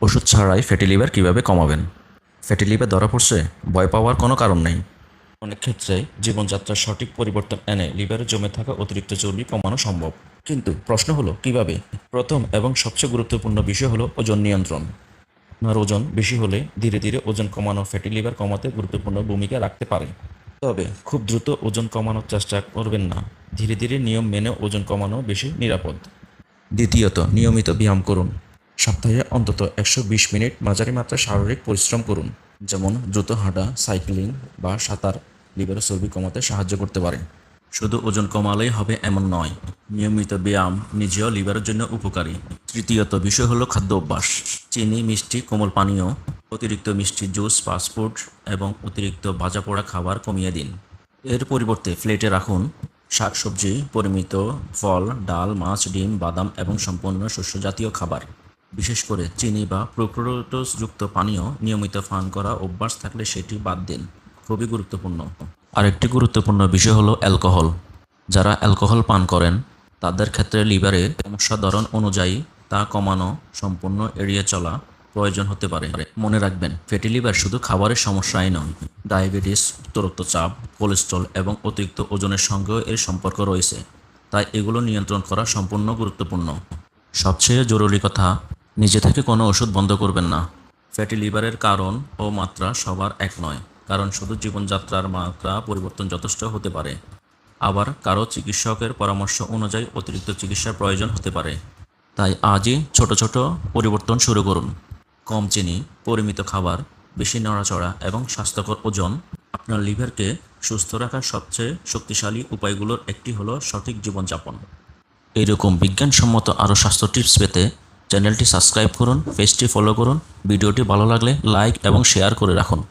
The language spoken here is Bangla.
ওষুধ ছাড়াই ফ্যাটি লিভার কীভাবে কমাবেন? ফ্যাটি লিভার ধরা পড়ছে, ভয় পাওয়ার কোনো কারণ নেই। অনেক ক্ষেত্রে জীবনযাত্রার সঠিক পরিবর্তন এনে লিভারে জমে থাকা অতিরিক্ত চর্বি কমানো সম্ভব। কিন্তু প্রশ্ন হলো কিভাবে? প্রথম এবং সবচেয়ে গুরুত্বপূর্ণ বিষয় হলো ওজন নিয়ন্ত্রণ। আপনার ওজন বেশি হলে ধীরে ধীরে ওজন কমানো ফ্যাটি লিভার কমাতে গুরুত্বপূর্ণ ভূমিকা রাখতে পারে। তবে খুব দ্রুত ওজন কমানোর চেষ্টা করবেন না। ধীরে ধীরে নিয়ম মেনে ওজন কমানো বেশি নিরাপদ। দ্বিতীয়ত, নিয়মিত ব্যায়াম করুন। সপ্তাহে অন্তত 120 মিনিট মাঝারি মাত্রায় শারীরিক পরিশ্রম করুন। যেমন দ্রুত হাঁটা, সাইক্লিং বা সাঁতার লিভারের চর্বি কমাতে সাহায্য করতে পারে। শুধু ওজন কমালেই হবে এমন নয়, নিয়মিত ব্যায়াম নিজেও লিভারের জন্য উপকারী। তৃতীয়ত বিষয় হলো খাদ্য অভ্যাস। চিনি, মিষ্টি, কোমল পানীয়, অতিরিক্ত মিষ্টি, জুস, ফাস্টফুড এবং অতিরিক্ত ভাজা পোড়া খাবার কমিয়ে দিন। এর পরিবর্তে প্লেটে রাখুন শাকসবজি, পরিমিত ফল, ডাল, মাছ, ডিম, বাদাম এবং সম্পূর্ণ শস্যজাতীয় খাবার। বিশেষ করে চিনি বা ফ্রুক্টোজযুক্ত পানীয় নিয়মিত পান করা অভ্যাস থাকলে সেটি বাদ দিন। খুবই গুরুত্বপূর্ণ। আরেকটি গুরুত্বপূর্ণ বিষয় হলো অ্যালকোহল। যারা অ্যালকোহল পান করেন তাদের ক্ষেত্রে লিভারে সমস্যা ধরন অনুযায়ী তা কমানো সম্পূর্ণ এড়িয়ে চলা প্রয়োজন হতে পারে। মনে রাখবেন, ফ্যাটি লিভার শুধু খাবারের সমস্যাই নয়, ডায়াবেটিস, উচ্চ রক্তচাপ, কোলেস্ট্রল এবং অতিরিক্ত ওজনের সঙ্গেও এর সম্পর্ক রয়েছে। তাই এগুলো নিয়ন্ত্রণ করা সম্পূর্ণ গুরুত্বপূর্ণ। সবচেয়ে জরুরি কথা, নিজে থেকে কোনো ওষুধ বন্ধ করবেন না। ফ্যাটি লিভারের কারণ ও মাত্রা সবার এক নয়, কারণ শুধু জীবনযাত্রার মাত্রা পরিবর্তন যথেষ্ট হতে পারে। আবার কারো চিকিৎসকের পরামর্শ অনুযায়ী অতিরিক্ত চিকিৎসার প্রয়োজন হতে পারে। তাই আজই ছোট ছোট পরিবর্তন শুরু করুন। কম চিনি, পরিমিত খাবার, বেশি নড়াচড়া এবং স্বাস্থ্যকর ওজন। আপনার লিভারকে সুস্থ রাখার সবচেয়ে শক্তিশালী উপায়গুলোর একটি হলো সঠিক জীবনযাপন। এইরকম বিজ্ঞানসম্মত আরও স্বাস্থ্য টিপস পেতে চ্যানেলটি সাবস্ক্রাইব করুন, পেজটি ফলো করুন। ভিডিওটি ভালো লাগলে লাইক এবং শেয়ার করে রাখুন।